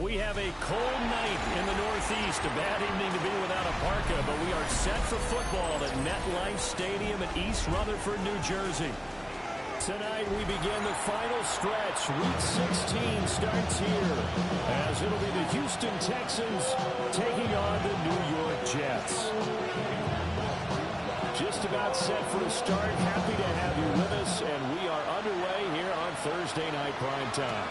We have a cold night in the Northeast. A bad evening to be without a parka, but we are set for football at MetLife Stadium in East Rutherford, New Jersey. Tonight we begin the final stretch. Week 16 starts here as it'll be the Houston Texans taking on the New York Jets. Just about set for a start. Happy to have you with us, and we are underway here on Thursday Night Primetime.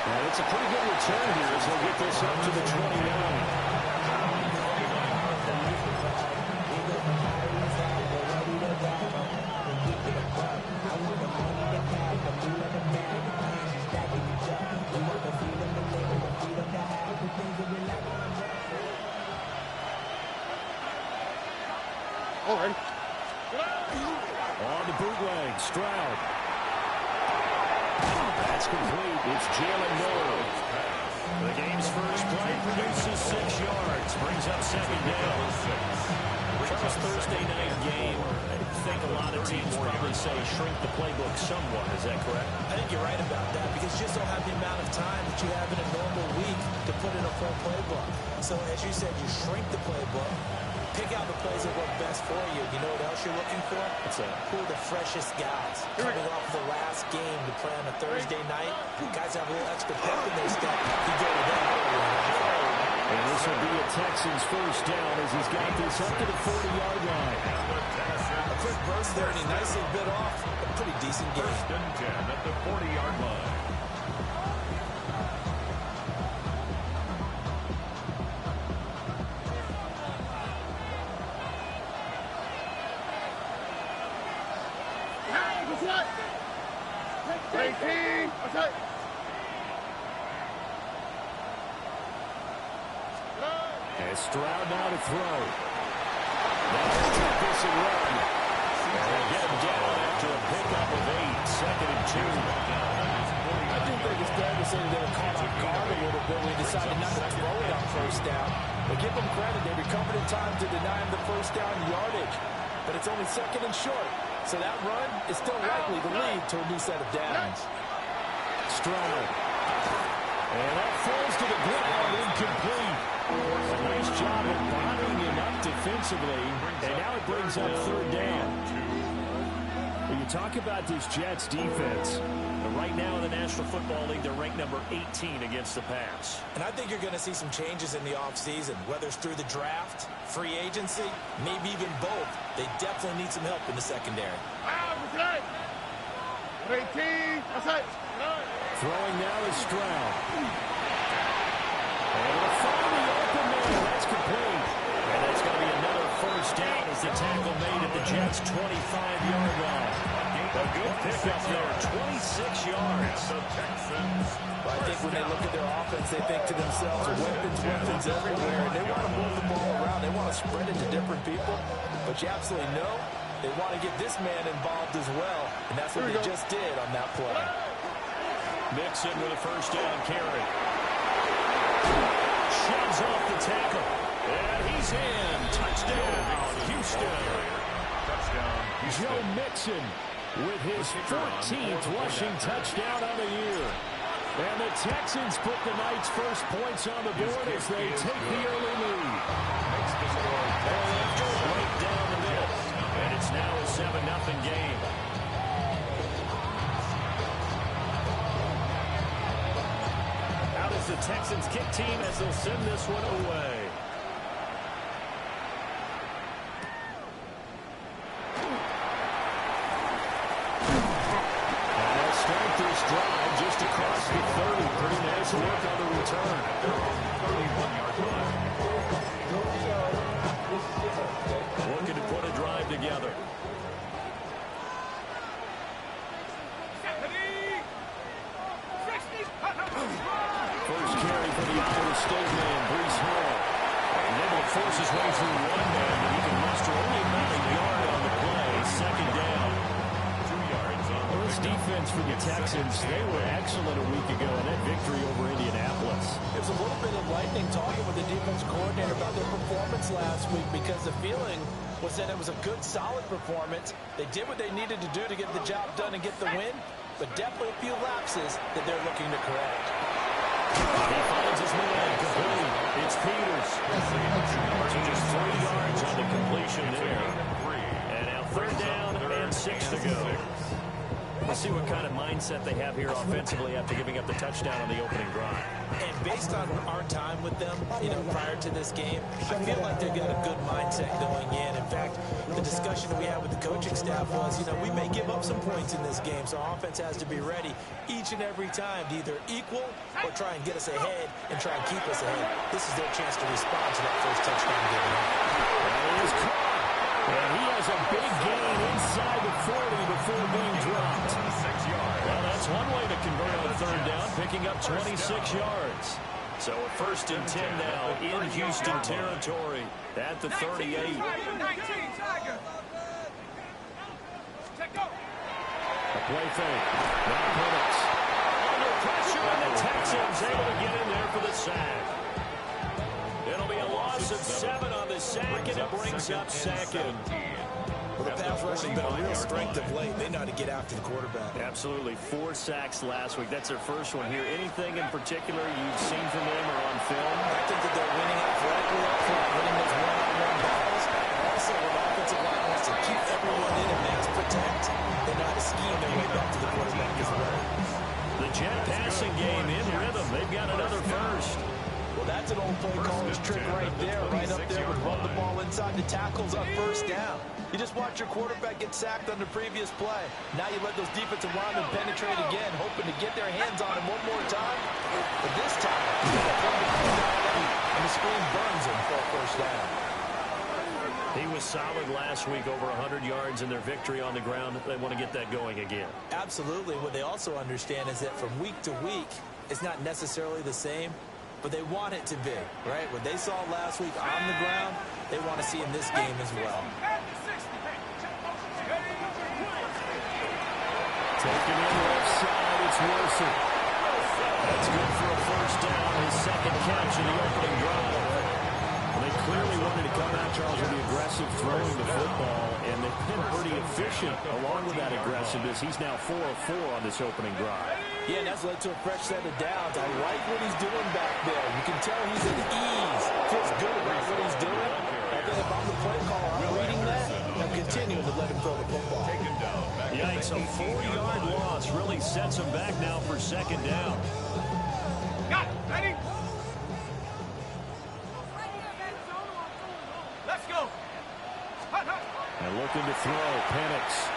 And it's a pretty good return here as they'll get this up to the 29. On the bootleg, Stroud. That's complete. It's Jalen Miller. The game's first play produces 6 yards. Brings up second down. Charles, Thursday night game. I think a lot of teams probably say shrink the playbook somewhat. Is that correct? I think you're right about that because you just don't have the amount of time that you have in a normal week to put in a full playbook. So as you said, you shrink the playbook. Pick out the plays that work best for you. You know what else you're looking for? Who are the freshest guys coming off the last game to play on a Thursday night? Guys have a little extra pep in their step. You go to them. And this will be a Texans first down as he's got this up to the 40-yard line. A quick burst there, and he nicely bit off a pretty decent game. First and 10 at the 40-yard line. And Stroud now to throw. Now let's take this and run. And get him down after a pickup of 8. Second and 2. I do think it's fair to say they were caught off guard a little bit when they decided not to throw it on first down. But give them credit. They recovered in time to deny him the first down yardage. But it's only second and short. So that run is still likely to lead to a new set of downs. Stroud. And that falls to the ground, incomplete. A nice job of bottling him up defensively, and now it brings up third down. When you talk about this Jets defense, right now in the National Football League, they're ranked number 18 against the pass. And I think you're going to see some changes in the offseason, whether it's through the draft, free agency, maybe even both. They definitely need some help in the secondary. Throwing now is Stroud. And we'll find the open man. That's complete. And that's going to be another first down as the tackle made at the Jets' 25-yard line. A good pickup there, 26 yards. Well, I think when they look at their offense, they think to themselves, weapons everywhere. And they want to move the ball around. They want to spread it to different people. But you absolutely know they want to get this man involved as well. And that's what they just did on that play. Mixon with a first down carry. Shoves off the tackle. And he's in. Touchdown, Houston. Touchdown, Houston. Joe Mixon with his 14th rushing touchdown on the year. And the Texans put the night's first points on the board as they take the early lead. Right down the middle. And it's now a 7-0 game. Out is the Texans kick team as they'll send this one away. And they'll start this drive just across the 30. Pretty nice work on the return. 31-yard line. Looking to put a drive together. First carry for the Iowa State man, Brees Hall. And able to force his way through one man, but he can muster only about a yard on the play. Second down. 2 yards on the This defense for the Texans, they were excellent a week ago in that victory over Indianapolis. It was a little bit of lightning talking with the defense coordinator about their performance last week because the feeling was that it was a good, solid performance. They did what they needed to do to get the job done and get the win. but definitely a few lapses that they're looking to correct. He finds his man complete. It's Peters. So just 3 yards on the completion there. And now 3rd down and 6 to go. We'll see what kind of mindset they have here offensively after giving up the touchdown on the opening drive. And based on our time with them, prior to this game, I feel like they've got a good mindset going in. In fact, the discussion that we had with the coaching staff was, we may give up some points in this game, so our offense has to be ready each and every time to either equal or try and get us ahead and try and keep us ahead. This is their chance to respond to that first touchdown given up. That is caught. And he has a big gain inside the 40 before being dropped. Well, that's one way to convert on 3rd down, picking up 26 yards. So a 1st and 10 now in Houston territory at the 38. A play fake. Now Penix. Under pressure, and the Texans able to get in there for the sack. It'll be a loss of 7 on the sack, and it brings up 2nd. Well, the pass rush has been a real strength of late. They know how to get after the quarterback. Absolutely. 4 sacks last week. That's their first one here. Anything in particular you've seen from them or on film? I think that they're winning athletically up front, winning those one-on-one battles. Also, when the offensive line wants to keep everyone in and mass protect, they know how to scheme their way back to the quarterback as well. The jet passing game in rhythm. They've got another first. Well, that's an old play caller's trick right there. Right up there with run the ball inside the tackles on 1st down. You just watch your quarterback get sacked on the previous play. Now you let those defensive linemen penetrate again, hoping to get their hands on him one more time. But this time, and the screen burns him for a 1st down. He was solid last week, over 100 yards in their victory on the ground. They want to get that going again. Absolutely. What they also understand is that from week to week, it's not necessarily the same, but they want it to be, right? What they saw last week on the ground, they want to see in this game as well. Taking in left side, it's Wilson. That's good for a 1st down, his 2nd catch in the opening drive. Well, they clearly wanted to come out, Charles, with the aggressive throwing the football, and they've been pretty efficient along with that aggressiveness. He's now 4 of 4 on this opening drive. Yeah, and that's led to a fresh set of downs. I like what he's doing back there. You can tell he's at ease. Feels good about what he's doing. I think if I'm the play caller, I'm reading that, and I'm continuing to let him throw the football. Yikes, a 4-yard loss really sets him back now for 2nd down. Got it. Ready? Let's go. And looking to throw, Penix.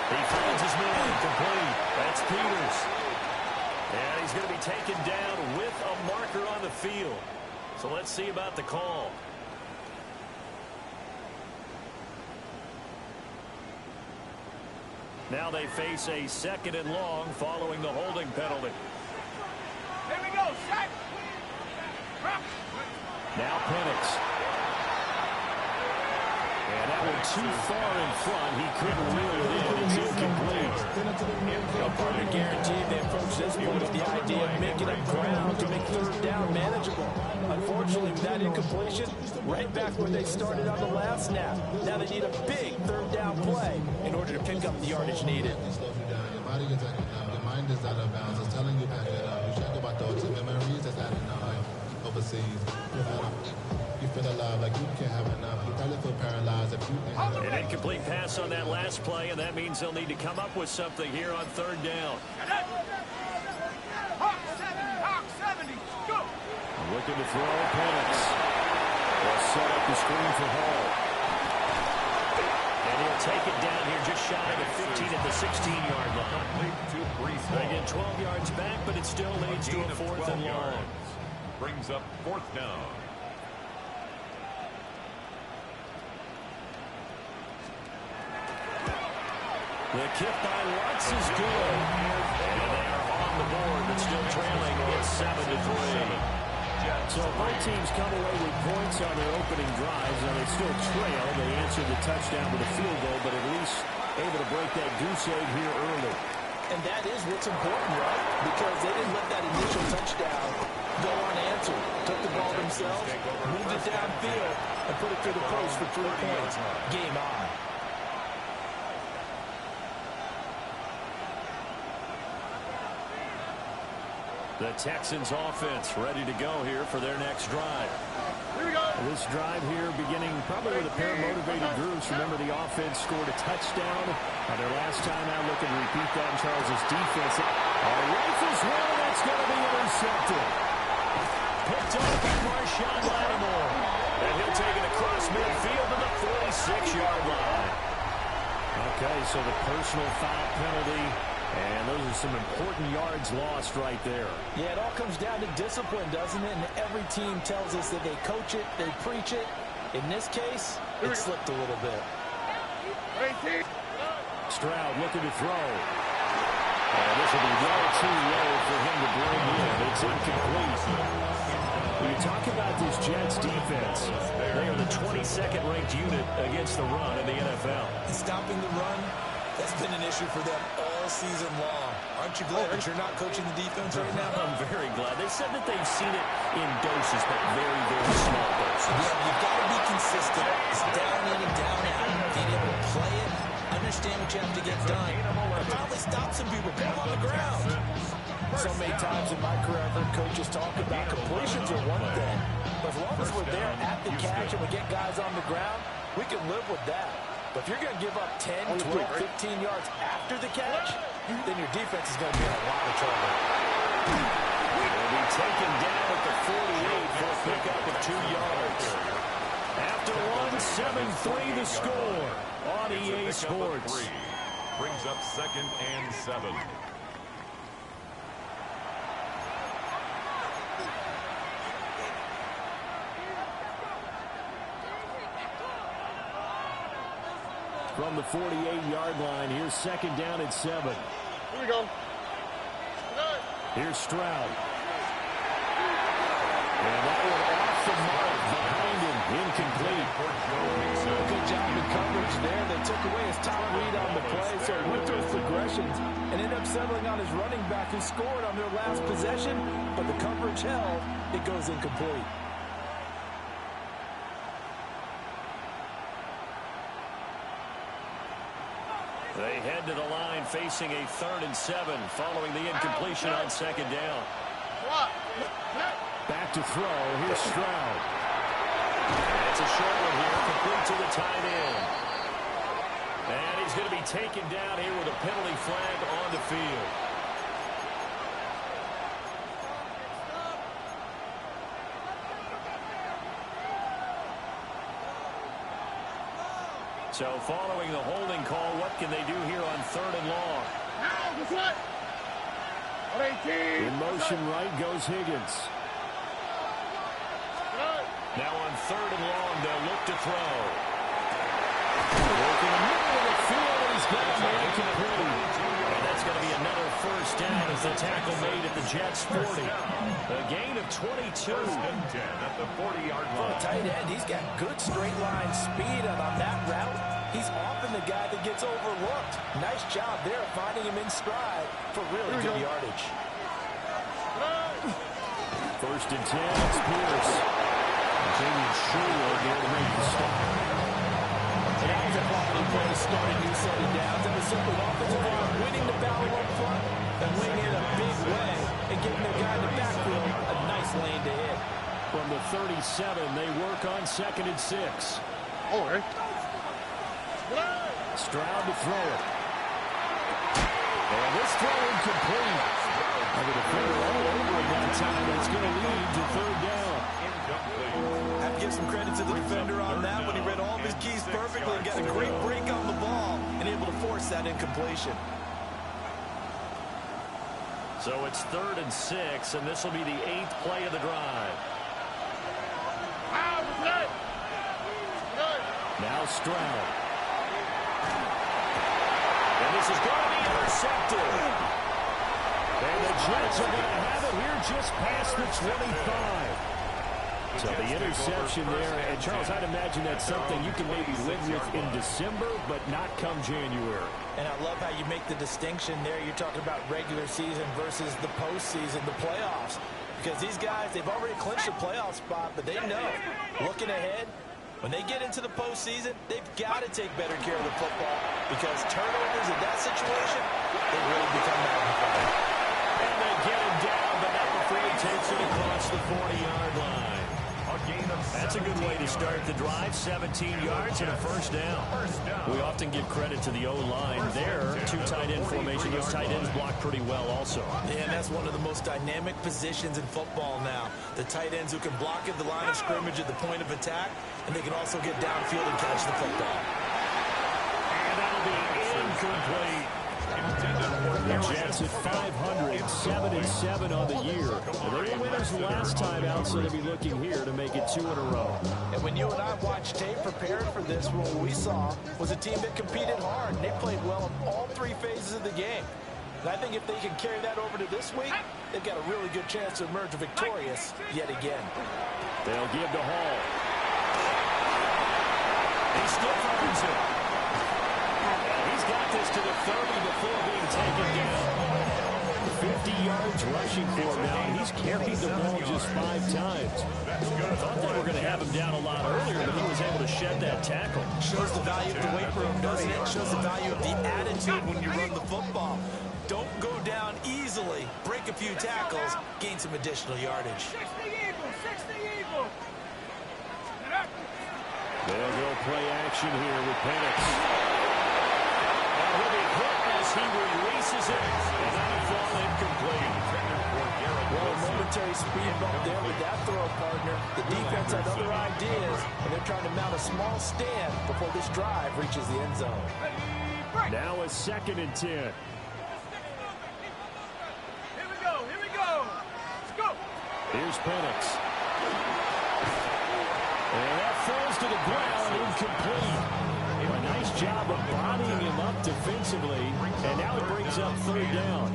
He finds his man complete. That's Peters. And he's going to be taken down with a marker on the field. So let's see about the call. Now they face a 2nd and long following the holding penalty. Here we go. Set. Now Penix. And that one too far in front. He couldn't reel it in. It's incomplete. A part of the guarantee they approach this point with the idea of making up ground to make 3rd down manageable. Unfortunately, with that incompletion, right back where they started on the last snap. Now they need a big 3rd down play in order to pick up the yardage needed. Your body is acting up. Your mind is out of bounds. It's telling you back it up. You check about thoughts and memories that's adding up. Overseas, you feel alive like you can't have enough. You probably feel paralyzed if you can't have enough. An incomplete pass on that last play, and that means they'll need to come up with something here on 3rd down. Hawk 70. Go. Looking to throw, Penix. They'll set up the screen for Hall. And he'll take it down here just shy of the 15 at the 16-yard line. They get 12 yards back, but it still leads to a 4th and long. Brings up 4th down. The kick by Lutz is good. And they are on the board, but still trailing. It's 7-3. So both teams come away with points on their opening drives. Now they still trail. They answered the touchdown with a field goal, but at least able to break that goose egg here early. And that is what's important, right? Because they didn't let that initial touchdown go unanswered. Took the ball themselves, moved it downfield, and put it through the post for 3 points. Game on. The Texans offense ready to go here for their next drive. Here we go. This drive here beginning probably with a pair of motivated groups. Remember, the offense scored a touchdown their last time out. Looking to repeat that in Charles' defense. Rifles one, that's going to be intercepted. Picked up by Marshawn Lattimore. And he'll take it across midfield to the 46-yard line. Okay, so the personal foul penalty. And those are some important yards lost right there. Yeah, it all comes down to discipline, doesn't it? And every team tells us that they coach it, they preach it. In this case, it slipped a little bit. 18. Stroud looking to throw. And this will be well too low for him to bring in. It's incomplete. When you talk about this Jets defense, they are the 22nd ranked unit against the run in the NFL. And stopping the run, that's been an issue for them all season long. Aren't you glad that you're not coaching the defense right now? I'm very glad. They said that they've seen it in doses, but very, very small doses. Yeah, you've got to be consistent. It's down in and down out. Being able to play it, understand what you have to get done, and finally stop some people, put them on the ground. So many times in my career, I've heard coaches talk about completions are one thing, but as long as we're there at the catch and we get guys on the ground, we can live with that. But if you're going to give up 10, 12, 15 yards after the catch, then your defense is going to be in a lot of trouble. Will be taken down at the 48 for a pickup of 2 yards. After one, 7-3 the score on EA Sports. Brings up 2nd and 7. From the 48-yard line, here's 2nd down and 7. Here we go. Here's Stroud. And that one off the mark behind him, incomplete. Good job in coverage there. They took away his top read on the play, so he went through his progressions and ended up settling on his running back who scored on their last possession, but the coverage held. It goes incomplete. They head to the line facing a 3rd and 7 following the incompletion on 2nd down. Back to throw. Here's Stroud. It's a short one here, complete to the tight end. And he's going to be taken down here with a penalty flag on the field. So following the holding call, what can they do here on 3rd and long? In motion right goes Higgins. Now on 3rd and long, they'll look to throw. Working the middle of the field, and he's got a man complete. And that's going to be another 1st down as the tackle made at the Jets' 40. A gain of 22. 1st and 10 at the 40-yard For a line. tight end, he's got good straight line speed, and on that route, he's often the guy that gets overlooked. Nice job there finding him in stride for really good yardage. 1st and 10, it's Pierce. Jalen Sherwood there to make the stop. And that was a quality play to start a new set of downs. It was simply offensive line winning the battle up front and winning in a big way and getting their guy in the backfield a nice lane to hit. From the 37, they work on 2nd and 6. Stroud to throw it. And this throw incomplete. And the defender all over it that time, and it's going to lead to 3rd down. Incomplete. Have to give some credit to the defender on that when he read all of his keys perfectly and got a great break on the ball and able to force that incompletion. So it's 3rd and 6, and this will be the 8th play of the drive. Now Stroud. And this is going to be intercepted. And the Jets are going to have it here just past the 25. So the interception there. And, Charles, I'd imagine that's something you can maybe live with in December, but not come January. And I love how you make the distinction there. You're talking about regular season versus the postseason, the playoffs. Because these guys, they've already clinched a playoff spot, but they know, looking ahead, when they get into the postseason, they've got to take better care of the football because turnovers in that situation, they really become magnified. And they get him down, but not takes it across the 40-yard line. That's a good way to start the drive. 17 yards and a first down. We often give credit to the O-line there. Two tight end formation. Those tight ends block pretty well also. Yeah, and that's one of the most dynamic positions in football now. The tight ends who can block at the line of scrimmage at the point of attack, and they can also get downfield and catch the football. And that'll be incomplete. The Jets at 500, 7-7 on the year. And they were winners the last time out, so they'll be looking here to make it 2 in a row. And when you and I watched tape prepared for this, what we saw was a team that competed hard. And they played well in all 3 phases of the game. And I think if they can carry that over to this week, they've got a really good chance to emerge victorious yet again. They'll give to Hall. He still finds it. He's got this to the 30 before being taken down. 50 yards rushing for him now. He's carried the ball just 5 times. I thought they were going to have him down a lot earlier, but he was able to shed that tackle. Shows the value of the weight room, doesn't it? Shows the value of the attitude when you run the football. Don't go down easily. Break a few tackles. Gain some additional yardage. 60 Eagles! 60 Eagles! They'll go play action here with Penix. He'll be hit as he releases it, and that'll fall incomplete. Well, a momentary speed bump there with that throw, partner. The defense had other ideas, and they're trying to mount a small stand before this drive reaches the end zone. Now a 2nd and 10. Here we go! Here we go! Let's go! Here's Penix. And that falls to the ground, incomplete. A nice job of bodying him up defensively, and now it brings up 3rd down.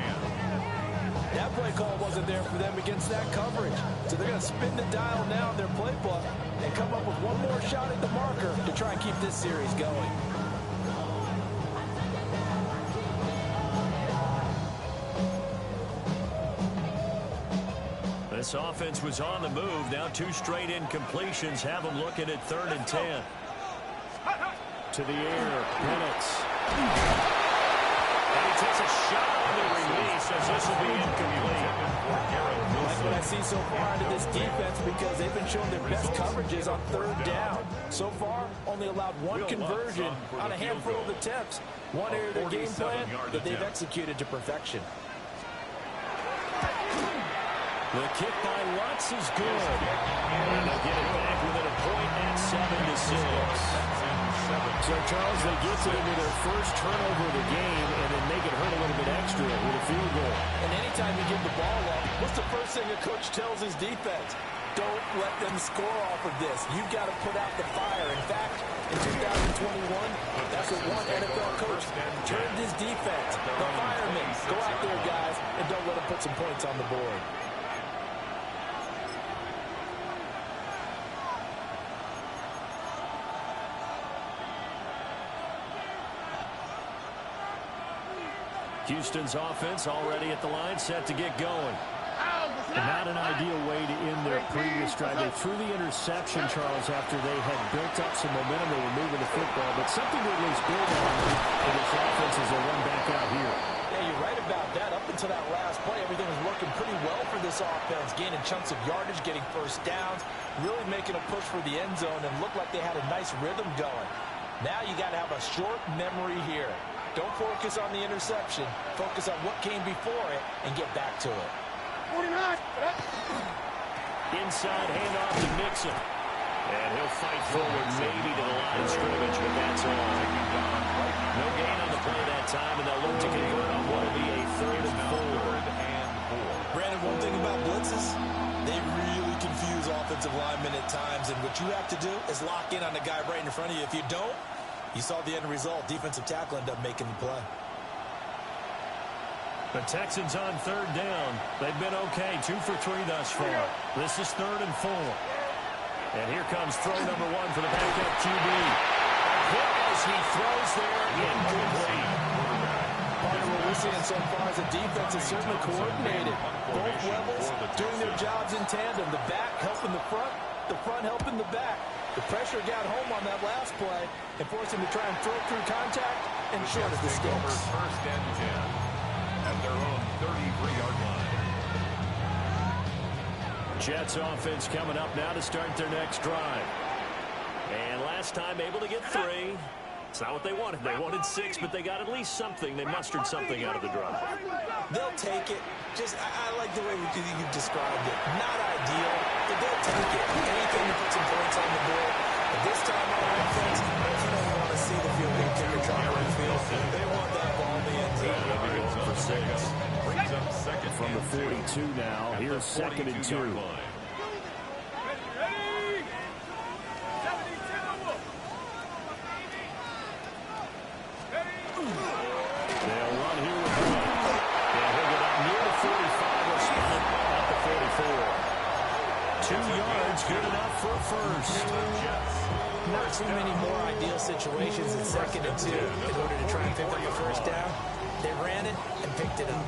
That play call wasn't there for them against that coverage. So they're going to spin the dial now in their playbook and come up with one more shot at the marker to try and keep this series going. This offense was on the move. Now 2 straight incompletions have them looking at 3rd and 10. To the air, Penix. And he takes a shot on the release as this will be incomplete. That's what I see so far into this defense because they've been showing their best coverages on 3rd down. So far, only allowed 1 conversion on a handful of attempts. One area of their game plan that they've executed to perfection. The kick by Lutz is good. And they'll get it back within a point at 7-6. So, Charles, they get it into their first turnover of the game and then make it hurt a little bit extra with a field goal. And anytime you give the ball up, what's the first thing a coach tells his defense? Don't let them score off of this. You've got to put out the fire. In fact, in 2021, that's what one NFL coach turned his defense. The firemen. Go out there, guys, and don't let them put some points on the board. Houston's offense already at the line, set to get going. Not an ideal way to end their previous drive. They threw the interception, Charles, after they had built up some momentum. They were moving the football, but something to at least build on for this offense as they run back out here. Yeah, you're right about that. Up until that last play, everything was working pretty well for this offense, gaining chunks of yardage, getting first downs, really making a push for the end zone, and looked like they had a nice rhythm going. Now you got to have a short memory here. Don't focus on the interception. Focus on what came before it and get back to it. 49. Inside handoff to Mixon. And he'll fight forward maybe to the line of scrimmage, but that's all. No gain on the play that time, and they'll look to convert on what will be a 3rd and 4. Brandon, one thing about blitzes, they really confuse offensive linemen at times, and what you have to do is lock in on the guy right in front of you. If you don't, you saw the end result. Defensive tackle ended up making the play. The Texans on 3rd down. They've been okay, 2 for 3 thus far. This is 3rd and 4. And here comes throw number 1 for the backup QB. Hit as he throws there, incomplete. What we're seeing so far is the defense is certainly coordinated. Both levels doing their jobs in tandem. The back helping the front helping the back. The pressure got home on that last play and forced him to try and throw through contact and short of the sticks. 1st and 10 at their own 33-yard line. Jets offense coming up now to start their next drive. And last time able to get 3. It's not what they wanted. They wanted 6, but they got at least something. They mustered something out of the drive. They'll take it. I like the way you described it. Not ideal, but they'll take it. Anything to put some points on the board. But this time on offense, you don't want to see the field goal kicker try to run field. They want that ball in the end zone. They'll be going for 6. Brings up second from the 42 now. Here's 2nd and 2. Not too many more ideal situations in 2nd and 2 in order to try and pick up a first down. They ran it and picked it up.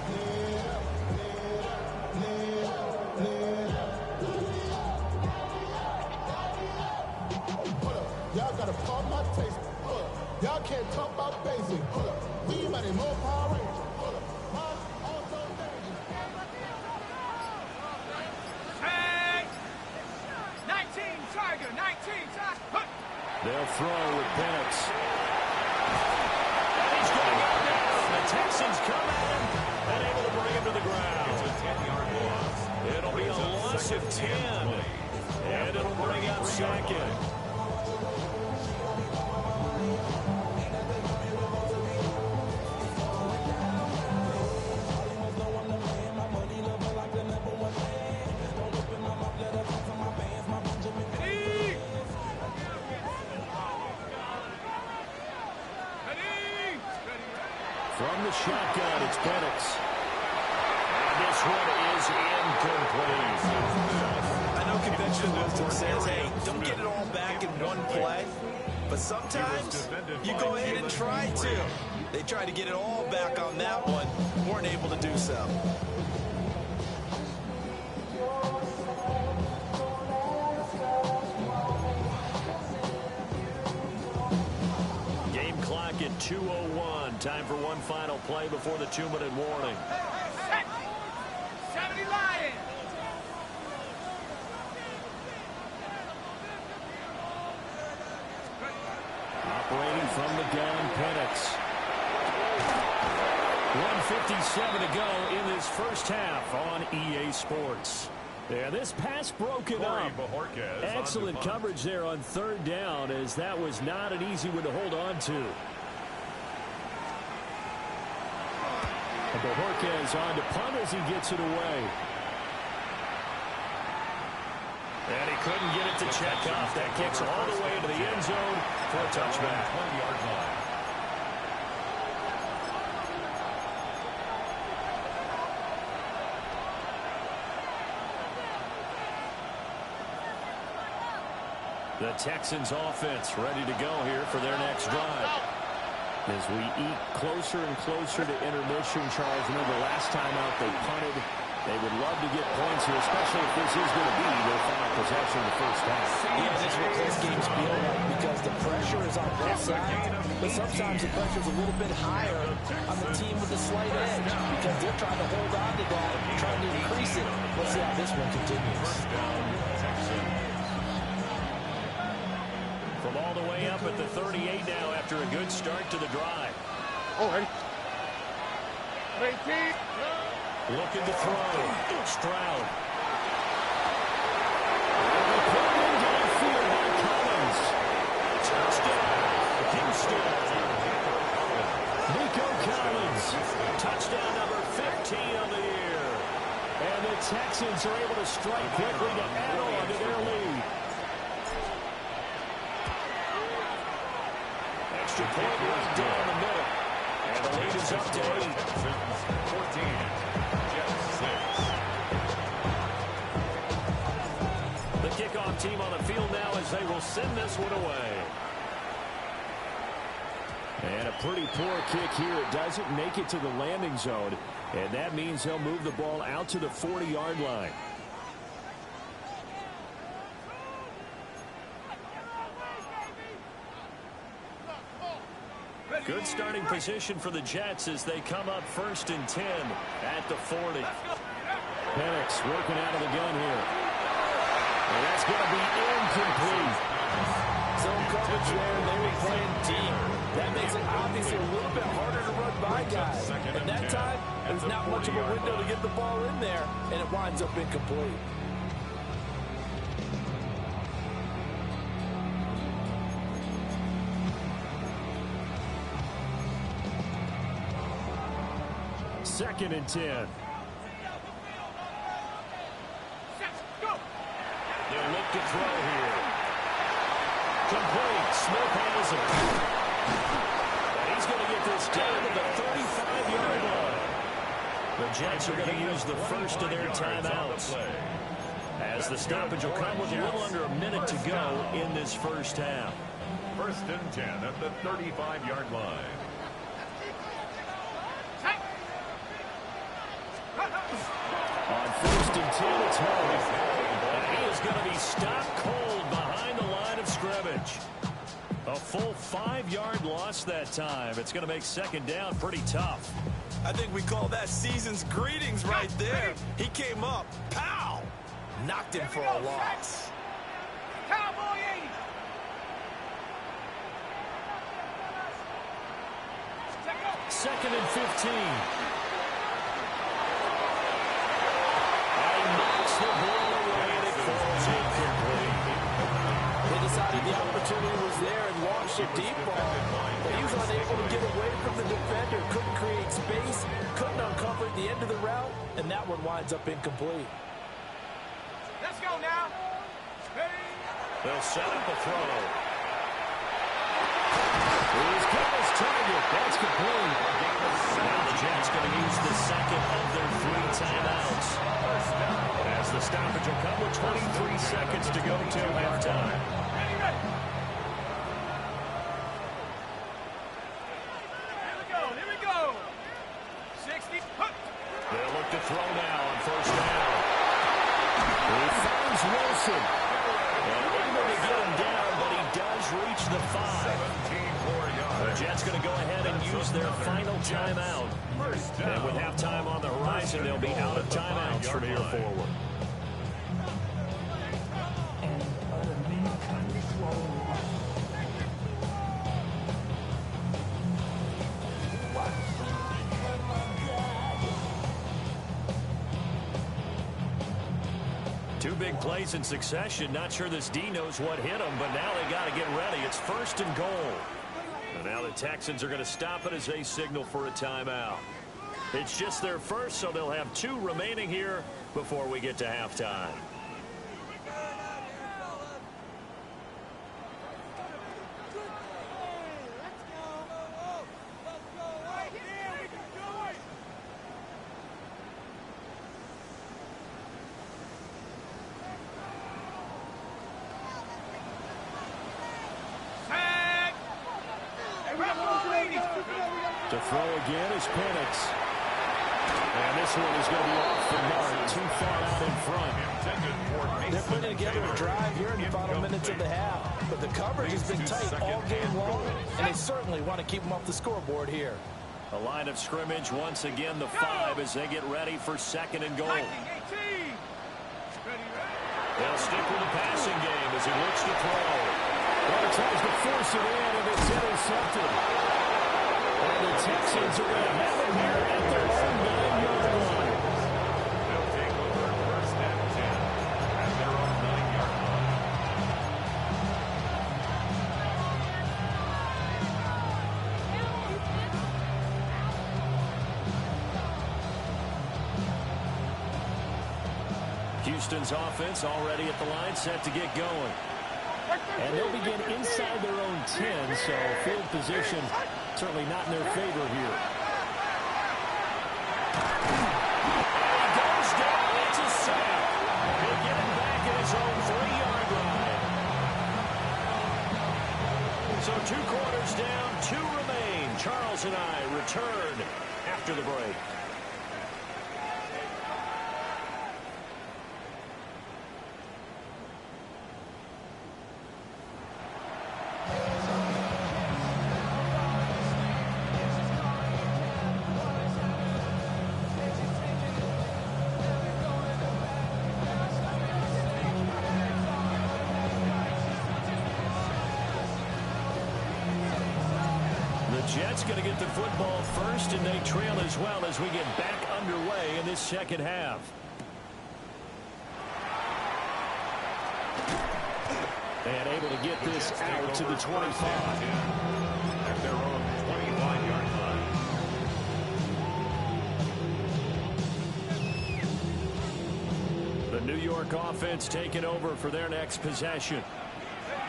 Y'all got to pump my taste. Y'all can't talk about basic. We money more Power Rangers. They'll throw with Penix. And he's going to go down. The Texans come at him and able to bring him to the ground. It's a 10-yard loss. It'll be a loss of 10. And it'll bring up 2nd. From the shotgun, it's Penix. And this one is incomplete. I know conventional wisdom says, hey, don't get it all back in one play. But sometimes you go ahead and try to. They tried to get it all back on that one. Weren't able to do so. Game clock at 2:01. Time for one final play before the 2-minute warning. 70 Lions. Operating from the gun, Penix. 1:57 to go in this first half on EA Sports. Yeah, this pass broken up. Excellent coverage there on 3rd down, as that was not an easy one to hold on to. Bojorquez on to punt as he gets it away. And he couldn't get it to check off. That kicks all the way into the end zone for a touchback. 20-yard line. The Texans offense ready to go here for their next drive. As we eat closer and closer to intermission, Charles, remember last time out they punted. They would love to get points here, especially if this is going to be their final possession of the first half. Yeah, that's what close games feel like because the pressure is on both sides. But sometimes the pressure is a little bit higher on the team with a slight edge because they're trying to hold on to that, trying to increase it. Let's see how this one continues. From all the way up at the 38 now after a good start to the drive. Oh, ready? 18. Looking to throw. Stroud. And they put him in downfield by Collins. Touchdown, Houston. Nico Collins. Touchdown number 15 of the year. And the Texans are able to strike quickly to add on to their lead. Extra point right down the middle. And the lead is up to 8. 14. The kickoff team on the field now as they will send this one away. And a pretty poor kick here. It doesn't make it to the landing zone. And that means they'll move the ball out to the 40-yard line. Good starting position for the Jets as they come up 1st and 10 at the 40. Penix working out of the gun here. And that's going to be incomplete. Zone coverage there, they were playing deep. That makes it obviously a little bit harder to run by guys. And that time, there's not much of a window to get the ball in there, and it winds up incomplete. Second and 10. They'll look to throw here. Complete. Smith has it. And he's going to get this down to the 35-yard line. The Jets are going to use the first of their timeouts, as the stoppage will come with a little under a minute to go in this first half. First and 10 at the 35-yard line. On first and 10, it's Hurley. And he is going to be stopped cold behind the line of scrimmage. A full 5-yard loss that time. It's going to make second down pretty tough. I think we call that season's greetings right there. He came up, pow, knocked him for a loss. Cowboy 80. Second and 15. And knocks the ball away, and it falls incomplete. They decided the opportunity was there and launched a deep ball, but he was unable to get away from the defender, couldn't create space, couldn't uncover at the end of the route, and that one winds up incomplete. Let's go now. They'll set up a throw. He's got his target. That's complete. Now the Jets going to use the second of their 3 timeouts, as the stoppage will come with 23 seconds to go till halftime. Here we go. 60. They'll look to throw now on first down. He finds Wilson. And able to get him down, but he does reach the 5. The Jets going to go ahead and use their final timeout. And with halftime on the horizon, they'll be out of timeouts from here forward. Two big plays in succession. Not sure this D knows what hit him, but now they got to get ready. It's first and goal. And now the Texans are going to stop it as they signal for a timeout. It's just their first, so they'll have 2 remaining here before we get to halftime. To throw again is Penix. And this one is going to be off the mark, too far out in front. They're putting together a drive here in the final minutes of the half, but the coverage has been tight all game long, and they certainly want to keep them off the scoreboard here. A line of scrimmage once again, the 5 as they get ready for second and goal. They'll stick with the passing game as he looks to throw. Well, he tries to force it in, and it's intercepted. And the Texans are going to have it here at their own 9-yard line. They'll take over first and 10 at their own 9-yard line. Houston's offense already at the line, set to get going. And they'll begin inside their own 10, so field position certainly not in their favor here. And he goes down. It's a sack. He'll get him back at his own 3-yard line. So 2 quarters down, 2 remain. Charles and I return after the break. Jets going to get the football first, and they trail as well as we get back underway in this second half. And able to get this out to the 25. At their own 25-yard line. The New York offense taking over for their next possession.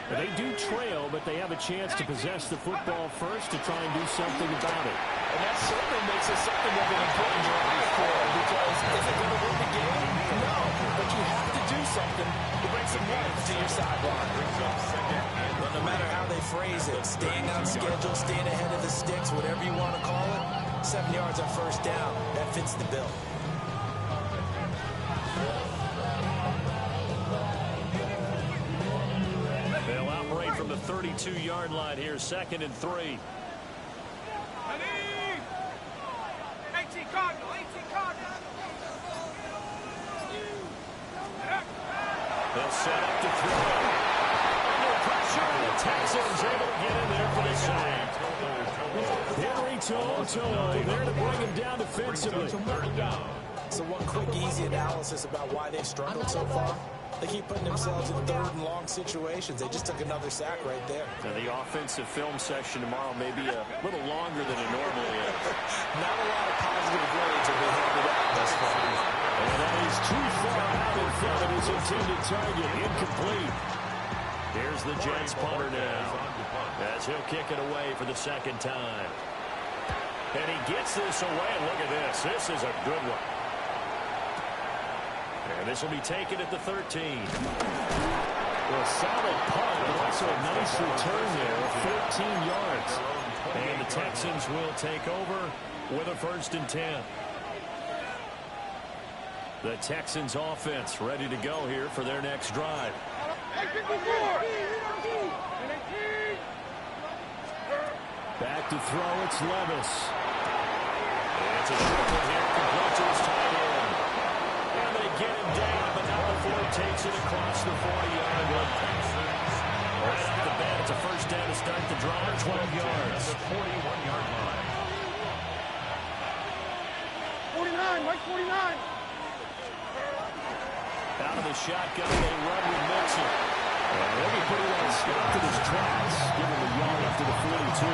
They do trail, but they have a chance to possess the football first to try and do something about it. And that certainly makes it something they're going to put in your eye for, because is it going to win the game? No, but you have to do something to bring some life to your sideline. But no matter how they phrase it, staying on schedule, staying ahead of the sticks, whatever you want to call it, 7 yards on first down, that fits the bill. They'll operate from the 32-yard line here, 2nd and 3. 18 Cardinal, 18 Cardinal. They'll set up to throw. Under pressure, and the Texans able to get in there for the sack. Henry To'o there to bring him down defensively. So one quick, easy analysis about why they've struggled so far. They keep putting themselves in 3rd and long situations. They just took another sack right there. Now the offensive film session tomorrow may be a little longer than it normally is. Not a lot of positive grades will be handed out thus far. And that is too far out in front of his intended target. Incomplete. Here's the Jets punter now, as he'll kick it away for the 2nd time. And he gets this away, and look at this. This is a good one. And this will be taken at the 13. Well, a solid punt, but also a nice return there of 14 yards. And the Texans will take over with a 1st and 10. The Texans offense ready to go here for their next drive. Back to throw, it's Levis. And it's a short one here, complete to his tight end. And they get him down, but not before he takes it across the 40-yard line. Right off the bat, it's a 1st down to start the drive, 12 yards. The 41-yard line. 49, Mike 49. Out of the shotgun, they run with Mixon. And he'll be pretty well stopped in his tracks, giving the yard up to the 42.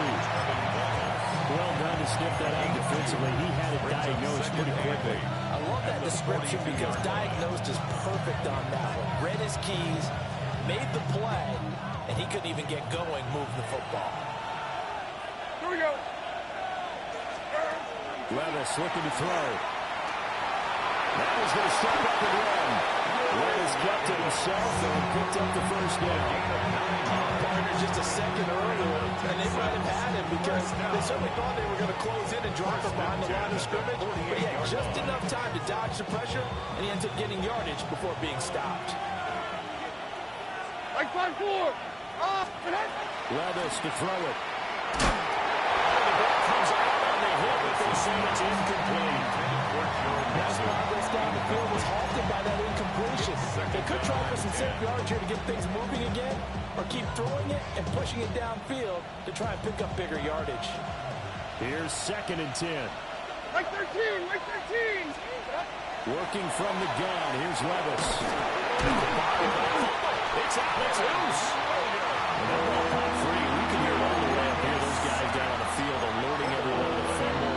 Well done to sniff that out defensively. He had it diagnosed pretty quickly. I love that description because diagnosed is perfect on that one. Read his keys, made the play, and he couldn't even get going moving the football. Here we go. Levis looking to throw. Now he's going to step up and run. Levis kept it himself and picked up the 1st down. Partner just a second earlier, and they might have had him because they certainly thought they were going to close in and drop him behind the line of scrimmage, but he had just enough time to dodge the pressure, and he ends up getting yardage before being stopped. Like 5-4. Levis to throw it. The ball comes out on the hit, but they say it's incomplete. His progress down the field was halted by that incompletion. They could try for some safe yards here to get things moving again, or keep throwing it and pushing it downfield to try and pick up bigger yardage. Here's 2nd and 10. Like 13, like 13. Working from the gun, here's Levis. It's out, it's loose. And they're all caught free. We can hear all the way up here. Those guys down on the field alerting everyone to fumble.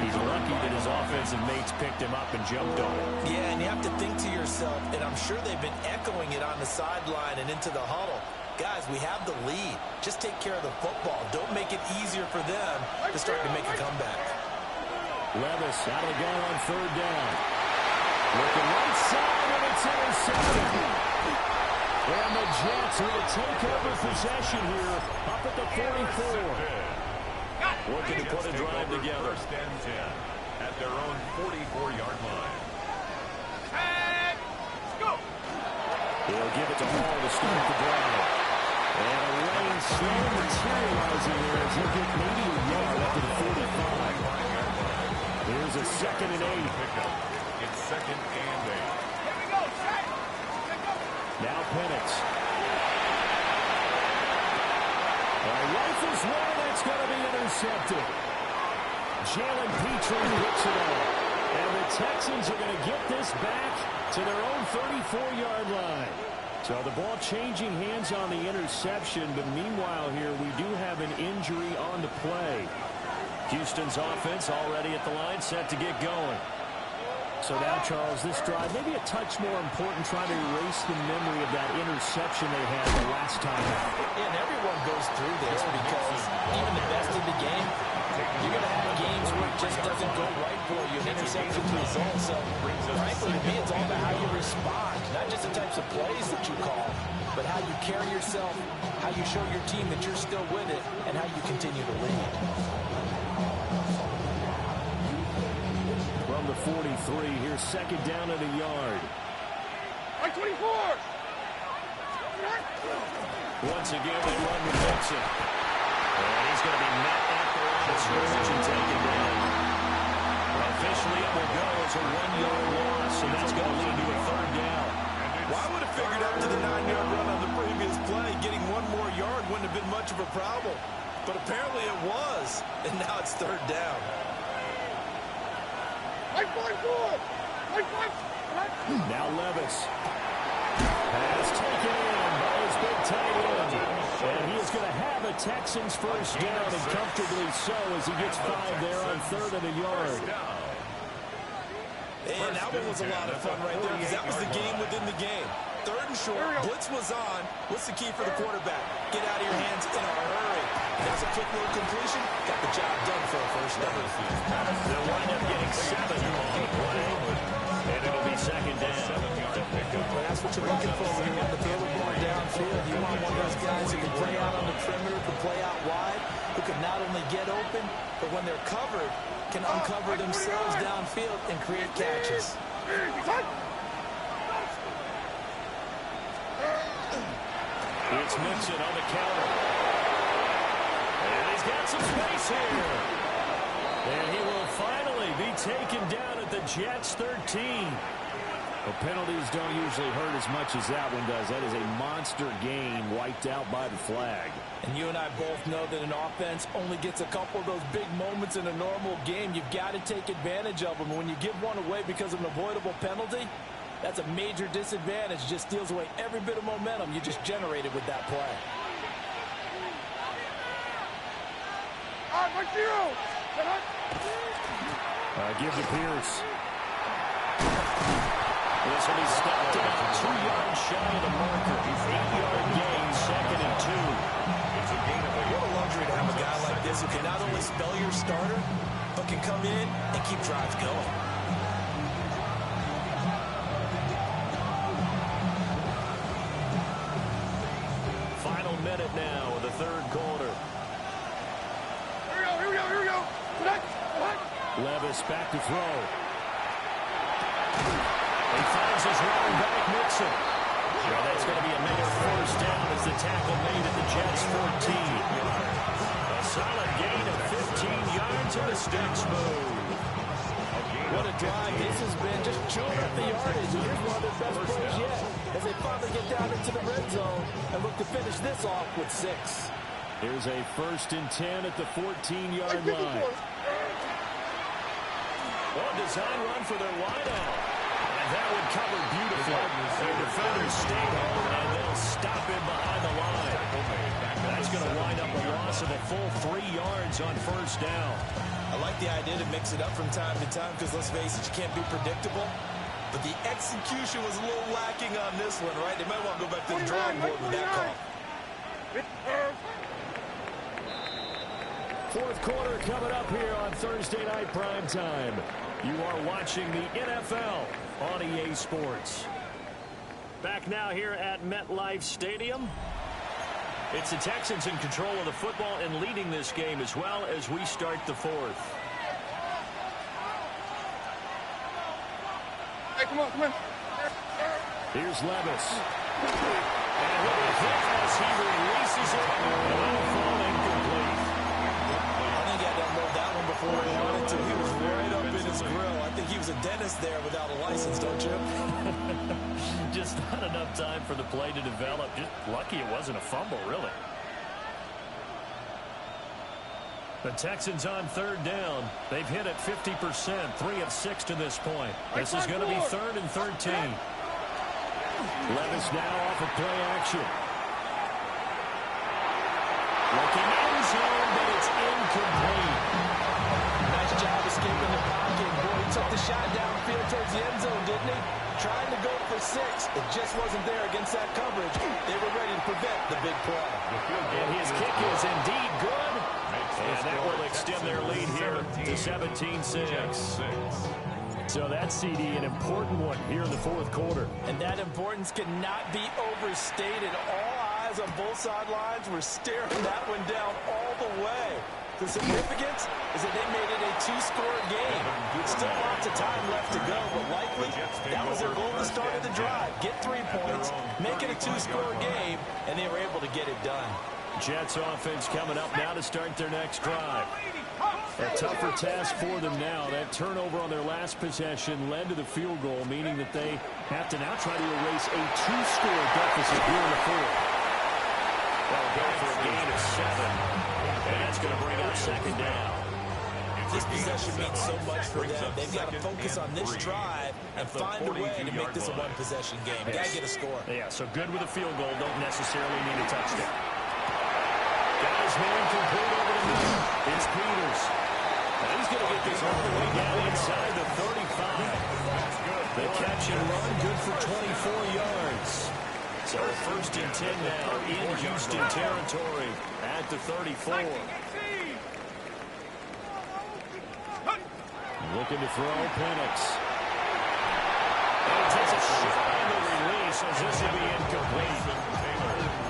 He's lucky that his offensive mates picked him up and jumped on him. Yeah, and you have to think to yourself, and I'm sure they've been echoing it on the sideline and into the huddle. Guys, we have the lead. Just take care of the football. Don't make it easier for them to start to make a comeback. Levis out of the gun on 3rd down. Looking right side, and it's intercepted. And the Jets will take over possession here up at the 44. Looking to put a drive together. 1st and 10 at their own 44-yard line. Let's go. They'll give it to Hall to start the drive. And a rain slow materializing there as he'll get maybe a yard up to the 45. Here's a 2nd and 8. Pickup. It's 2nd and 8. Here we go, set. Now Penix. All right, rifles one, that's going to be intercepted. Jalen Petrie picks it up. And the Texans are going to get this back to their own 34-yard line. So the ball changing hands on the interception, but meanwhile here we do have an injury on the play. Houston's offense already at the line, set to get going. So now, Charles, this drive maybe a touch more important, trying to erase the memory of that interception they had the last time out. Yeah, and everyone goes through this because even the best in the game, you're going to have games where it just doesn't go right for you. An interception results. So, frankly, to me, it's all about how you respond, not just the types of plays that you call, but how you carry yourself, how you show your team that you're still with it, and how you continue to lead. From the 43, here's second down at a yard. Like 24. Once again, they run with Mixon. And he's going to be met at the line of scrimmage and taken down. Officially, it will go as a 1-yard loss, and that's going to lead to a third down. Well, I would have figured up to the 9-yard run on the previous play, getting one more yard wouldn't have been much of a problem. But apparently it was, and now it's third down. Now Levis. Pass taken in by his big tight end. And he is going to have a Texans first down, and comfortably so, as he gets 5 there on third and a yard. And that one was a lot of fun right there, because that was the game within the game. Third and short, blitz was on. What's the key for the quarterback? Get out of your hands in a hurry. There's a quick little completion. Got the job done for a first down. They'll wind up getting 7 on the play, and it'll be second down. Well, that's what you're looking for when you want to throw the ball downfield. You want one of those guys who can play out on the perimeter, can play out wide, who can not only get open, but when they're covered, can uncover themselves downfield and create catches. It's Mixon on the counter. And he's got some space here. And he will finally be taken down at the Jets' 13. Well, penalties don't usually hurt as much as that one does. That is a monster game wiped out by the flag. And you and I both know that an offense only gets a couple of those big moments in a normal game. You've got to take advantage of them. When you give one away because of an avoidable penalty, that's a major disadvantage. Just steals away every bit of momentum you just generated with that play. Give to Pierce. This will be stopped about 2 yards shy of the marker. 8-yard gain, second and 2. What a luxury to have a guy like this who can not only spell your starter, but can come in and keep drives going. Final minute now of the third quarter. Here we go. Levis back to throw. He finds his running back, Mixon. Well, that's going to be a major first down as the tackle made at the Jets' 14. A solid gain of 15 yards and the sticks move. What a drive this has been, just chewing up the yardage. And here's one of their best plays yet as they finally get down into the red zone and look to finish this off with 6. Here's a 1st and 10 at the 14-yard line. Well, design run for their wideout. And that would cover beautifully. Their defenders stayed home, and they'll stop him behind the line. That's going to wind up a loss of a full 3 yards on first down. I like the idea to mix it up from time to time because, let's face it, you can't be predictable. But the execution was a little lacking on this one, right? They might want to go back to the drawing board with that call. Fourth quarter coming up here on Thursday Night Primetime. You are watching the NFL on EA Sports. Back now here at MetLife Stadium. It's the Texans in control of the football and leading this game as well as we start the fourth. Hey, come on. Here's Levis. And with a hit as he releases it, and it'll fall incomplete. I think he had to unload that one before he wanted to. He was right up in his grill. I think he was a dentist there without a license, don't you? Just not enough time for the play to develop. Just lucky it wasn't a fumble, really. The Texans on third down. They've hit it 50%, 3 of 6 to this point. This is going to be 3rd and 13. Levis now off of play action. Looking end zone, but it's incomplete. Nice job escaping the pocket. Boy, he took the shot downfield towards the end zone, didn't he? Trying to go for 6. It just wasn't there against that coverage. They were ready to prevent the big play. And his kick is indeed good. And that will extend their lead here to 17-6. So that CD, an important one here in the fourth quarter. And that importance cannot be overstated. All eyes on both sidelines were staring that one down all the way. The significance is that they made it a 2-score game. Still lots of time left to go, but likely that was their goal to start of the drive. Get 3 points, make it a 2-score game, and they were able to get it done. Jets offense coming up now to start their next drive. A tougher task for them now. That turnover on their last possession led to the field goal, meaning that they have to now try to erase a 2-score deficit here in the fourth. They'll go for a gain of 7. And that's going to bring up 2nd down. This possession means so much for them. They've got to focus on this drive and find a way to make this a one-possession game. Got to get a score. Yeah, so good with a field goal. Don't necessarily need a touchdown. Guys, man, complete over the middle. It's Peters. And he's going to get this all the way down inside the 35. The catch and run, good for 24 yards. So 1st and 10 now in Houston territory at the 34. Looking to throw, Penix. And he takes a shot on the release as this will be incomplete.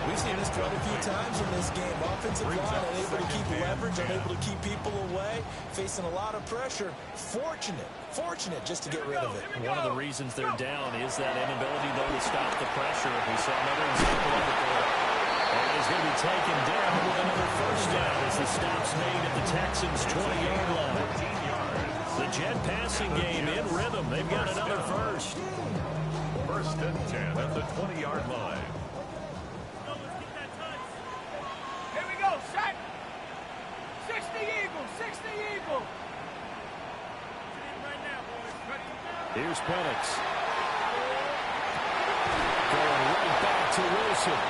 We've seen this quite a few times in this game. Offensive line unable to keep leverage, unable to keep people away, facing a lot of pressure. Fortunate just to get rid of it. One of the reasons they're down is that inability, though, to stop the pressure. We saw another example of it there. And he's going to be taken down with another 1st down as the stop's made at the Texans' 20-yard line. The Jet passing game in rhythm. They've got another 1st. 1st and 10 at the 20-yard line. Here we go, set. 60 Eagle. Here's Penix. Going right back to Wilson.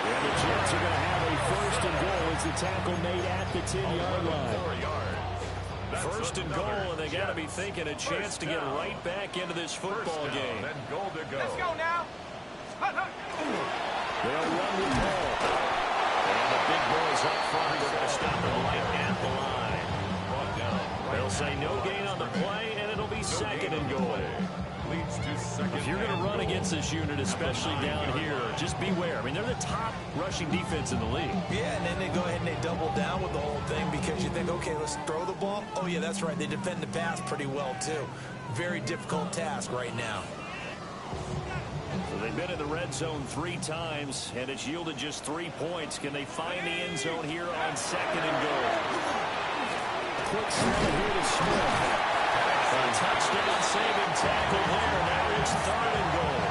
And the Jets are going to have a 1st and goal as the tackle made at the 10-yard line. 4 yards. 1st and goal, and they got to be thinking a chance to get right back into this football game. And goal to go. Let's go now. They'll run with Hall. And the big boys up front are going to stop it right at the line. They'll say no gain on the play, and it'll be 2nd and goal. If you're going to run against this unit, especially down here, just beware. I mean, they're the top rushing defense in the league. Yeah, and then they go ahead and they double down with the whole thing because you think, okay, let's throw the ball. Oh, yeah, that's right. They defend the pass pretty well, too. Very difficult task right now. So they've been in the red zone 3 times, and it's yielded just 3 points. Can they find the end zone here on 2nd and goal? Quick throw here to Smith. A touchdown saving tackle there. Now it's 3rd and goal.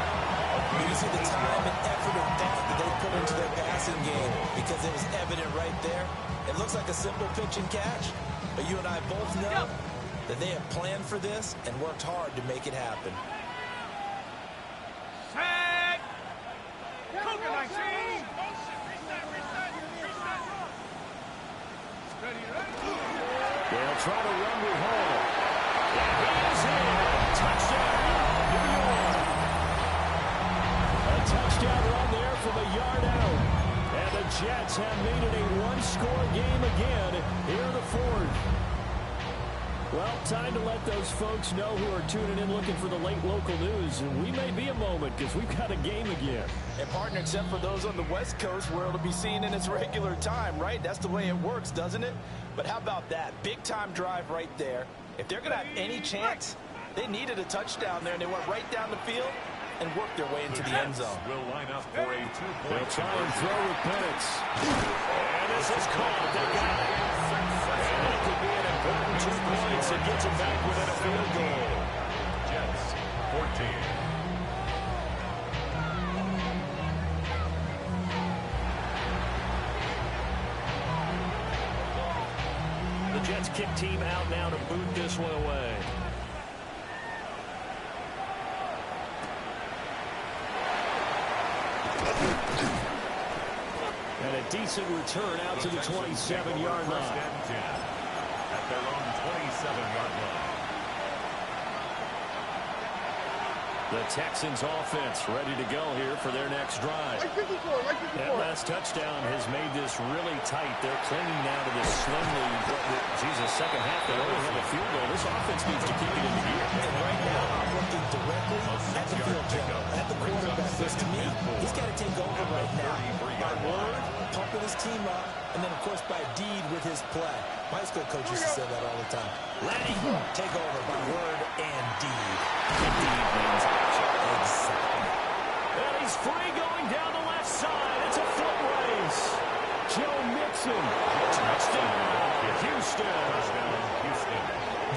You see the time and effort and thought that they put into their passing game because it was evident right there. It looks like a simple pitch and catch, but you and I both know that they have planned for this and worked hard to make it happen. Set. Cougar 19. They'll try to run with Hall. And he is in. Touchdown, New York. A touchdown run there from a yard out. And the Jets have made it a 1-score game again here in the 4th. Well, time to let those folks know who are tuning in looking for the late local news. And we may be a moment because we've got a game again. And partner, except for those on the West Coast where it'll be seen in its regular time, right? That's the way it works, doesn't it? But how about that? Big-time drive right there. If they're going to have any chance, they needed a touchdown there, and they went right down the field and worked their way into the end zone. Will line up for a 2-point. They'll try and throw with Penix. And this is caught. They got it. And that could be an important 2 points. It gets them back within a field goal. Jets, 14. Jets kick team out now to boot this one away. And a decent return out to the 27-yard line. At their own 27-yard line. The Texans offense ready to go here for their next drive. That last touchdown has made this really tight. They're clinging now to this slim lead. Jesus, second half, they only have a field goal. This offense needs to keep it in the gear. And right now, I'm looking directly at the field general, at the quarterback. Because to me, he's got to take over right now. By word, pumping his team up, and then, of course, by deed with his play. My high school coach used to say that all the time. Lanny, take over by word and deed. Deed means action. Exactly. And he's free going down the left side. It's a foot race. Joe Mixon. Touchdown, Houston.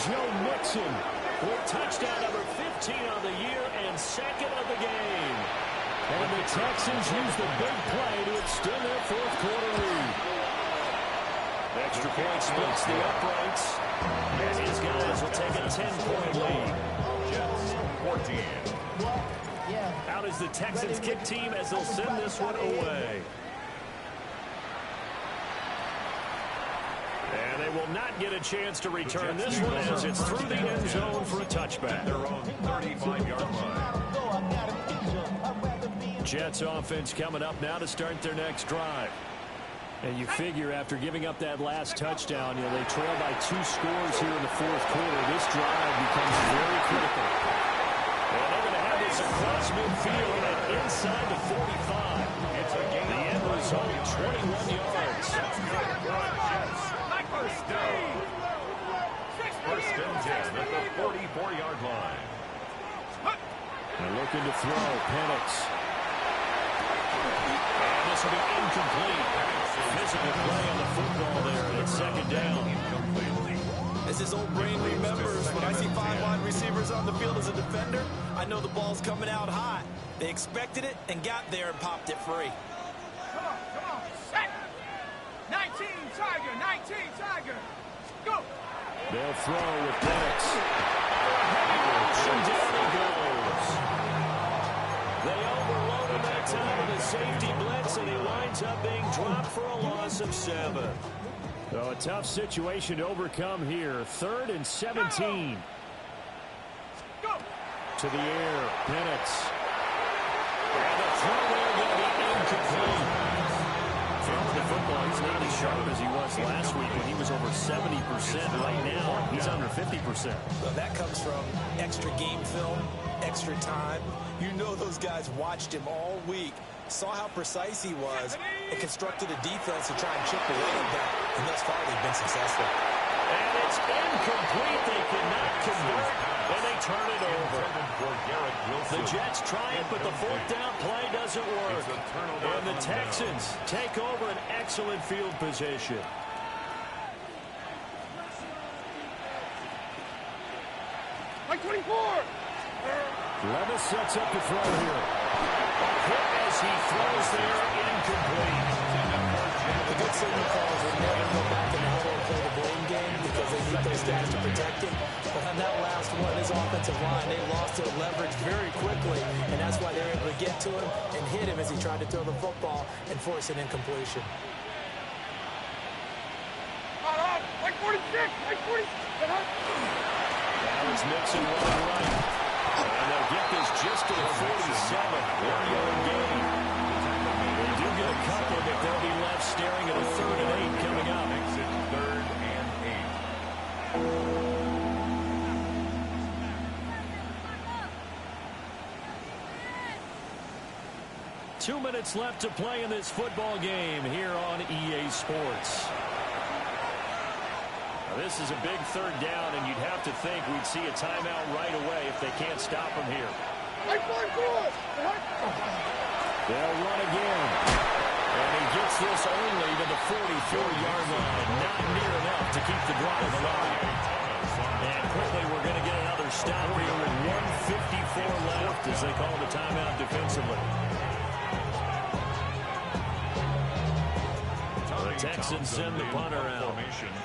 Joe Mixon with touchdown number 15 on the year and second of the game. And the Texans use the big play to extend their fourth quarter lead. Extra point splits the uprights. And his guys will take a 10-point lead. Jets 14. Out is the Texans kick team as they'll send this one away. And they will not get a chance to return this one as it's through the end zone for a touchback. Their own 35-yard line. Jets offense coming up now to start their next drive. And you figure after giving up that last touchdown, they trail by 2 scores here in the fourth quarter. This drive becomes very critical. And they're going to have this across midfield and inside the 45. It's a game. The end result, 21 yards. First down. First and 10 at the 44-yard line. They're looking to throw. Penix. And this will be incomplete. Physical play on the football there, and it's second down. As his old brain remembers, when I see 5 wide receivers on the field as a defender, I know the ball's coming out hot. They expected it and got there and popped it free. Come on, set. 19 Tiger, 19 Tiger. Go. They'll throw with Penix. And down he goes. They overload him that time with a safety blitz, and he winds up being dropped for a loss of 7. So a tough situation to overcome here. 3rd and 17. Go. To the air, Penix. And the throw there going to be incomplete. Throwing the football, he's not as sharp as he was last week when he was over 70%. Right now, he's under 50%. Well, that comes from extra game film, extra time. You know those guys watched him all week, saw how precise he was, and constructed a defense to try and chip away at that. And thus far, they've been successful. And it's incomplete. They cannot convert, and they turn it over. The Jets try it, but the fourth down play doesn't work. And the Texans take over an excellent field position. Like 24. Levis sets up the throw here. Quick as he throws there, incomplete. The good signal calls will never go back in the huddle and play the blame game because they need those guys to protect him. But on that last one, his offensive line, they lost their leverage very quickly, and that's why they were able to get to him and hit him as he tried to throw the football and force an incompletion. Like 46, like 40. Now it's Mixon running right. And they'll get this just to the 47. 1-yard gain. They do get a couple, but they'll be left staring at a 3rd and 8 coming up. Makes it 3rd and 8. 2 minutes left to play in this football game here on EA Sports. This is a big 3rd down, and you'd have to think we'd see a timeout right away if they can't stop him here. They'll run again. And he gets this only to the 44-yard line. Not near enough to keep the drive alive. And quickly we're going to get another stop here with 1:54 left as they call the timeout defensively. Time Texans send the punter out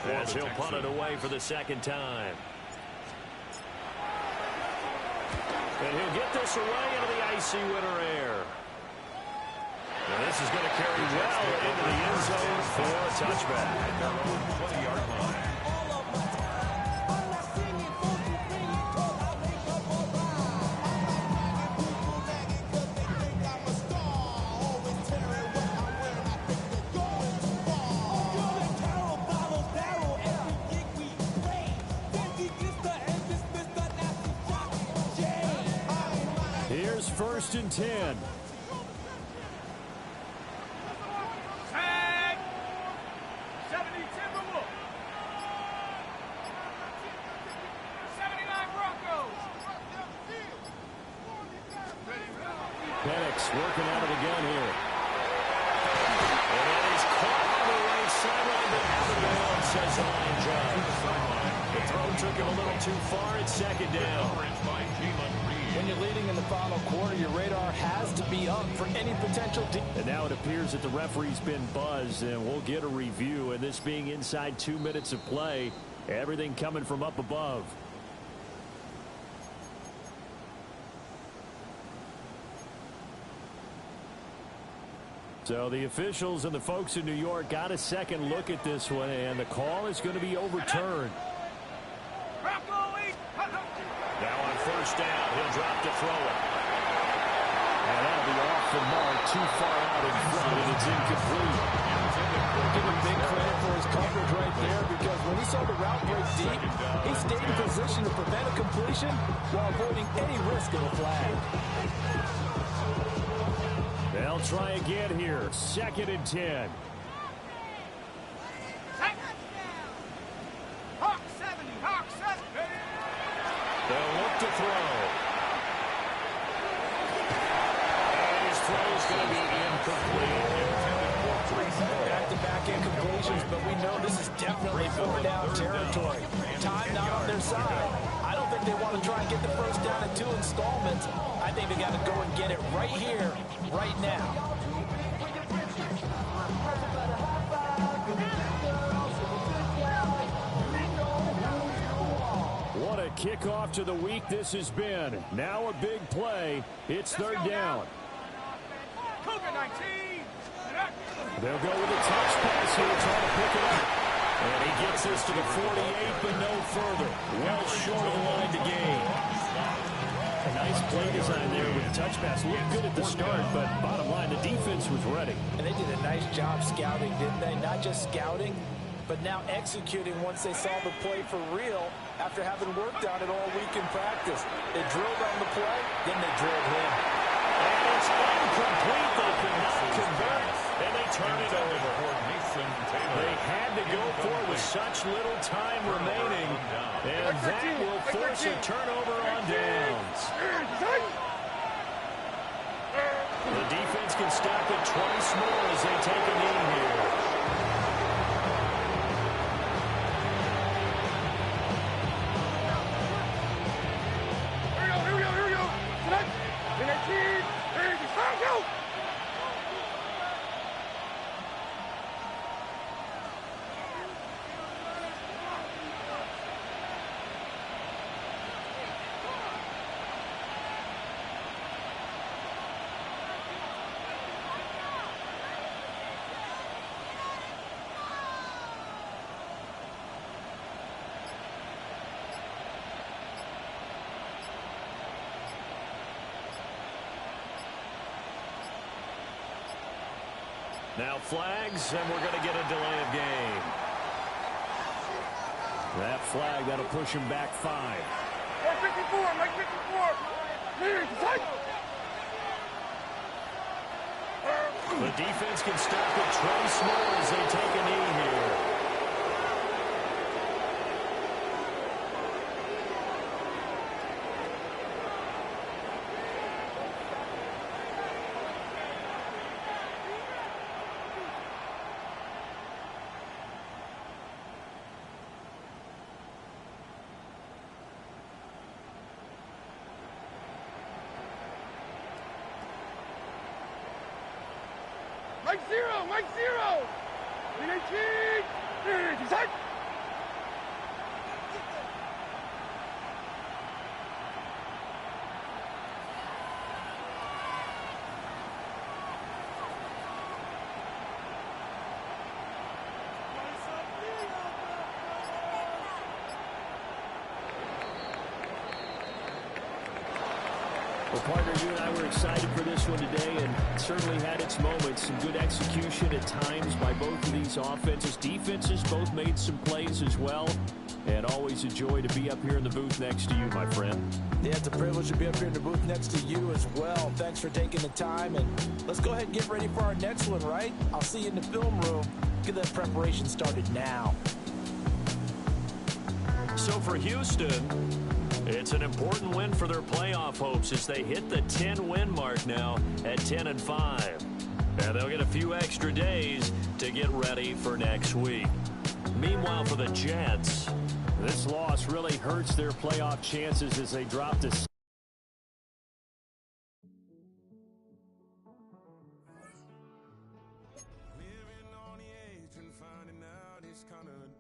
as he'll punt it away for the second time. And he'll get this away into the icy winter air. And this is going to carry well into the end zone for a touchback. 20-yard line. Here's 1st and 10. Tag. 70 Timberwolves. 79 Broncos. Penix working out of the gun here. And that is caught on the right sideline, but out of bounds, says the line judge. The throw took him a little too far. It's 2nd down. When you're leading in the final quarter, your radar has to be up for any potential. And now it appears that the referee's been buzzed, and we'll get a review. And this being inside 2 minutes of play, everything coming from up above. So the officials and the folks in New York got a second look at this one, and the call is going to be overturned. Now on 1st down, he'll drop to throw it. And that'll be off the mark, too far out in front, and it's incomplete. Give him big credit for his coverage right there, because when he saw the route break deep, he stayed in position to prevent a completion while avoiding any risk of a flag. They'll try again here. 2nd and 10. Hawk 70. Hawk 70. They'll look to throw. And his throw is going to be incomplete. Back-to-back incompletions, but we know this is definitely 4-down territory. Time not on their side. I don't think they want to try and get the 1st down in 2 installments. I think they got to go and get it right here, right now. What a kickoff to the week this has been. Now a big play. It's 3rd down. Cougar 19. They'll go with a touch pass here, trying to pick it up. And he gets this to the 48, but no further. Well short of the line to gain. A nice play design there with the touch pass. Looked good at the start, but bottom line, the defense was ready. And they did a nice job scouting, didn't they? Not just scouting, but now executing once they saw the play for real after having worked on it all week in practice. They drilled on the play, then they drilled him. And it's incomplete. They could not convert, and they turn it over. They had to go for it with such little time remaining, and that will force a turnover on downs. The defense can stop it twice more as they take a knee here. Here we go. Select. 19. Go. Now flags, and we're going to get a delay of game. That flag, that'll push him back 5. Mike 54. Mike 54. Here, tight. The defense can stop it twice more as they take a knee here. Mike 0. Mike 0. Well, partner, you and I were excited for this one today, and it certainly had its moments. Some good execution at times by both of these offenses. Defenses both made some plays as well. And always a joy to be up here in the booth next to you, my friend. Yeah, it's a privilege to be up here in the booth next to you as well. Thanks for taking the time, and let's go ahead and get ready for our next one, right? I'll see you in the film room. Get that preparation started now. So for Houston, it's an important win for their playoff hopes as they hit the 10-win mark now at 10-5. And they'll get a few extra days to get ready for next week. Meanwhile, for the Jets, this loss really hurts their playoff chances as they drop to Living on the edge and finding out it's kind of